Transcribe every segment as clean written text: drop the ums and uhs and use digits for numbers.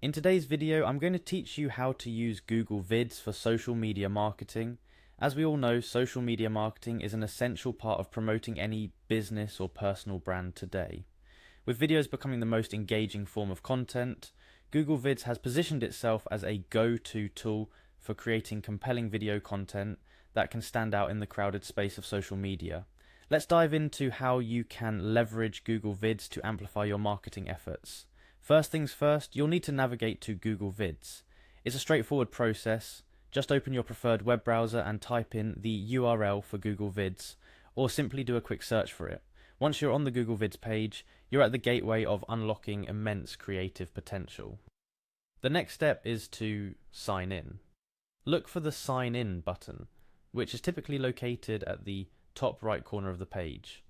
In today's video, I'm going to teach you how to use Google Vids for social media marketing. As we all know, social media marketing is an essential part of promoting any business or personal brand today. With videos becoming the most engaging form of content, Google Vids has positioned itself as a go-to tool for creating compelling video content that can stand out in the crowded space of social media. Let's dive into how you can leverage Google Vids to amplify your marketing efforts. First things first, you'll need to navigate to Google Vids. It's a straightforward process. Just open your preferred web browser and type in the URL for Google Vids, or simply do a quick search for it. Once you're on the Google Vids page, you're at the gateway of unlocking immense creative potential. The next step is to sign in. Look for the Sign In button, which is typically located at the top right corner of the page.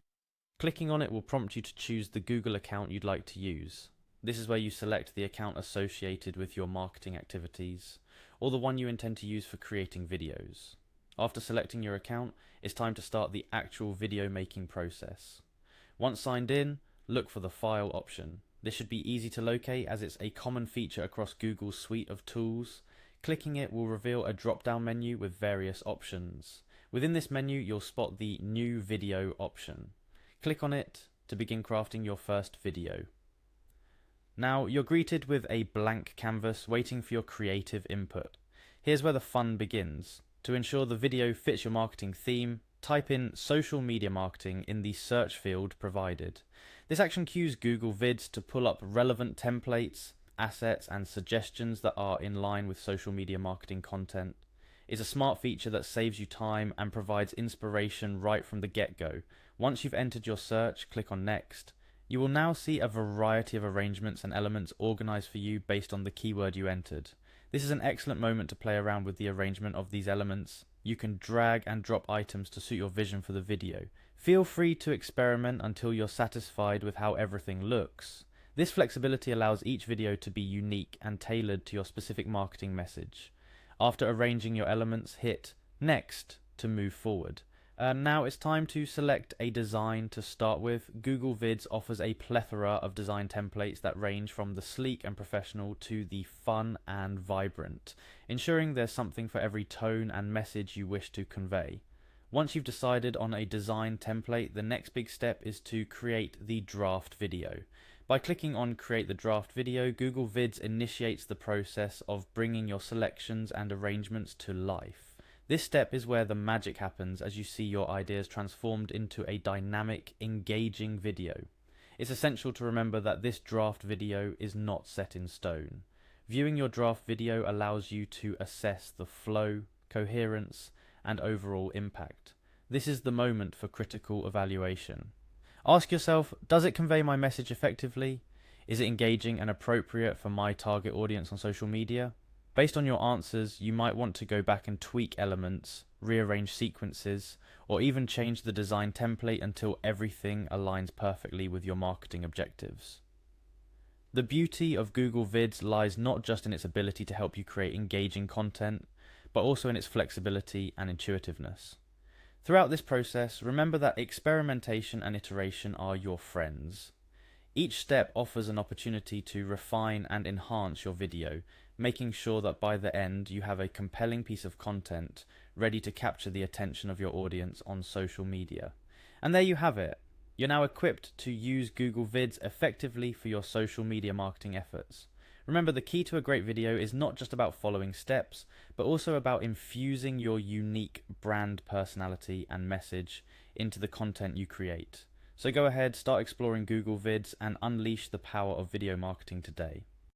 Clicking on it will prompt you to choose the Google account you'd like to use. This is where you select the account associated with your marketing activities, or the one you intend to use for creating videos. After selecting your account, it's time to start the actual video making process. Once signed in, look for the File option. This should be easy to locate as it's a common feature across Google's suite of tools. Clicking it will reveal a drop-down menu with various options. Within this menu, you'll spot the New Video option. Click on it to begin crafting your first video. Now, you're greeted with a blank canvas waiting for your creative input. Here's where the fun begins. To ensure the video fits your marketing theme, type in social media marketing in the search field provided. This action cues Google Vids to pull up relevant templates, assets, and suggestions that are in line with social media marketing content. It's a smart feature that saves you time and provides inspiration right from the get-go. Once you've entered your search, click on Next. You will now see a variety of arrangements and elements organized for you based on the keyword you entered. This is an excellent moment to play around with the arrangement of these elements. You can drag and drop items to suit your vision for the video. Feel free to experiment until you're satisfied with how everything looks. This flexibility allows each video to be unique and tailored to your specific marketing message. After arranging your elements, hit Next to move forward. Now it's time to select a design to start with. Google Vids offers a plethora of design templates that range from the sleek and professional to the fun and vibrant, ensuring there's something for every tone and message you wish to convey. Once you've decided on a design template, the next big step is to create the draft video. By clicking on Create the Draft Video, Google Vids initiates the process of bringing your selections and arrangements to life. This step is where the magic happens as you see your ideas transformed into a dynamic, engaging video. It's essential to remember that this draft video is not set in stone. Viewing your draft video allows you to assess the flow, coherence, and overall impact. This is the moment for critical evaluation. Ask yourself, does it convey my message effectively? Is it engaging and appropriate for my target audience on social media? Based on your answers, you might want to go back and tweak elements, rearrange sequences, or even change the design template until everything aligns perfectly with your marketing objectives. The beauty of Google Vids lies not just in its ability to help you create engaging content, but also in its flexibility and intuitiveness. Throughout this process, remember that experimentation and iteration are your friends. Each step offers an opportunity to refine and enhance your video, making sure that by the end you have a compelling piece of content ready to capture the attention of your audience on social media. And there you have it. You're now equipped to use Google Vids effectively for your social media marketing efforts. Remember, the key to a great video is not just about following steps, but also about infusing your unique brand personality and message into the content you create. So go ahead, start exploring Google Vids and unleash the power of video marketing today.